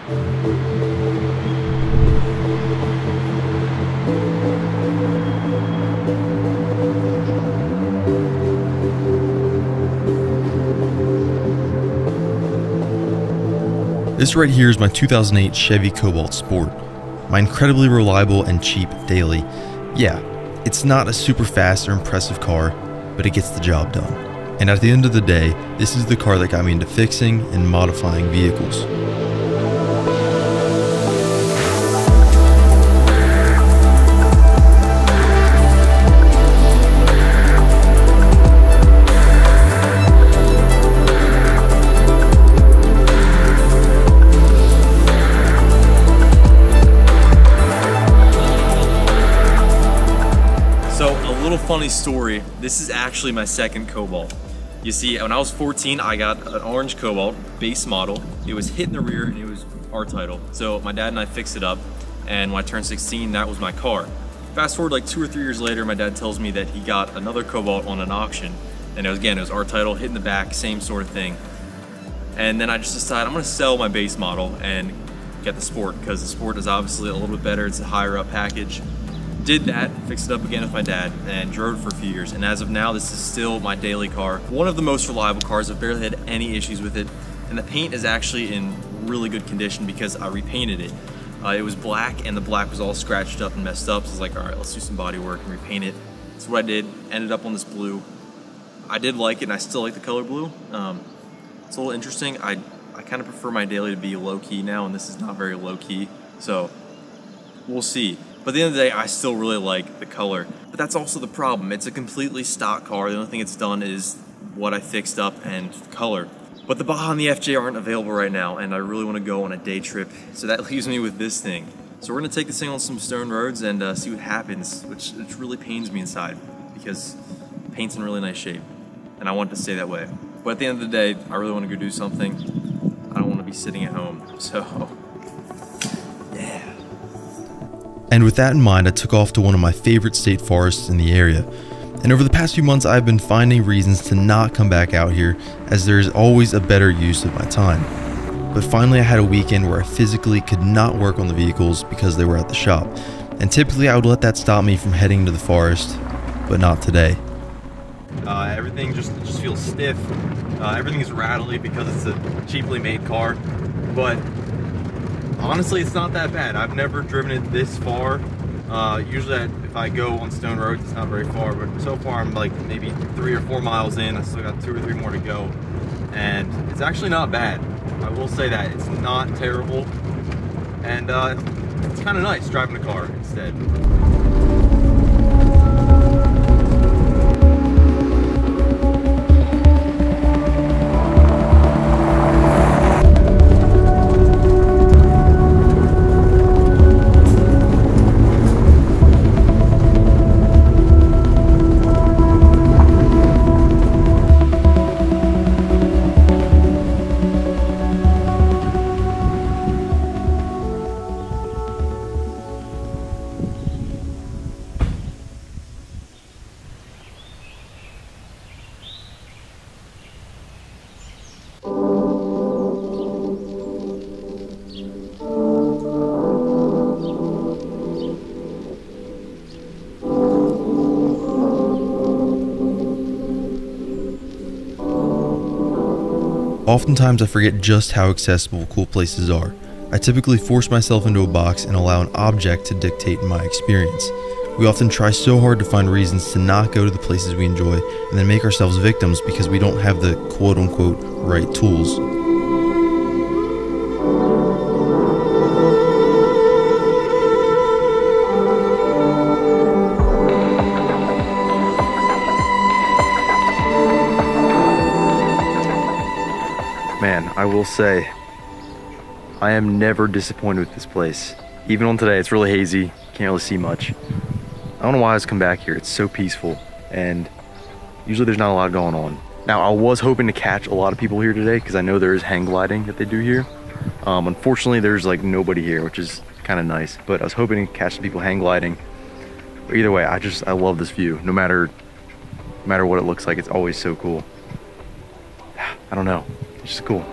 This right here is my 2008 Chevy Cobalt Sport, my incredibly reliable and cheap daily. Yeah, it's not a super fast or impressive car, but it gets the job done. And at the end of the day, this is the car that got me into fixing and modifying vehicles. Funny story, this is actually my second Cobalt. You see, when I was 14, I got an orange Cobalt, base model. It was hit in the rear and it was our title. So my dad and I fixed it up, and when I turned 16, that was my car. Fast forward like 2 or 3 years later, my dad tells me that he got another Cobalt on an auction. And it was our title, hit in the back, same sort of thing. And then I just decided I'm gonna sell my base model and get the Sport, because the Sport is obviously a little bit better, it's a higher up package. Did that, fixed it up again with my dad, and drove it for a few years. And as of now, this is still my daily car. One of the most reliable cars. I've barely had any issues with it. And the paint is actually in really good condition because I repainted it. It was black, and the black was all scratched up and messed up. So I was like, all right, let's do some body work and repaint it. That's what I did. Ended up on this blue. I did like it, and I still like the color blue. It's a little interesting. I kind of prefer my daily to be low key now, and this is not very low key. So we'll see. But at the end of the day, I still really like the color. But that's also the problem. It's a completely stock car. The only thing it's done is what I fixed up and the color. But the Baja and the FJ aren't available right now, and I really want to go on a day trip. So that leaves me with this thing. So we're gonna take this thing on some stone roads and see what happens, which really pains me inside because the paint's in really nice shape. And I want it to stay that way. But at the end of the day, I really want to go do something. I don't want to be sitting at home, so yeah. And with that in mind, I took off to one of my favorite state forests in the area. And over the past few months, I've been finding reasons to not come back out here, as there is always a better use of my time. But finally I had a weekend where I physically could not work on the vehicles because they were at the shop. And typically I would let that stop me from heading to the forest, but not today. Everything just feels stiff. Everything is rattly because it's a cheaply made car. But honestly, it's not that bad. I've never driven it this far. Usually if I go on stone roads, it's not very far, but so far I'm like maybe 3 or 4 miles in. I still got 2 or 3 more to go. And it's actually not bad. I will say that. It's not terrible. And it's kind of nice driving a car instead. Oftentimes I forget just how accessible cool places are. I typically force myself into a box and allow an object to dictate my experience. We often try so hard to find reasons to not go to the places we enjoy and then make ourselves victims because we don't have the quote-unquote right tools. Man, I will say, I am never disappointed with this place. Even on today, it's really hazy, can't really see much. I don't know why I just come back here, it's so peaceful, and usually there's not a lot going on. Now, I was hoping to catch a lot of people here today, because I know there is hang gliding that they do here. Unfortunately, there's like nobody here, which is kind of nice, but I was hoping to catch some people hang gliding. But either way, I love this view. No matter what it looks like, it's always so cool. I don't know. It's just cool.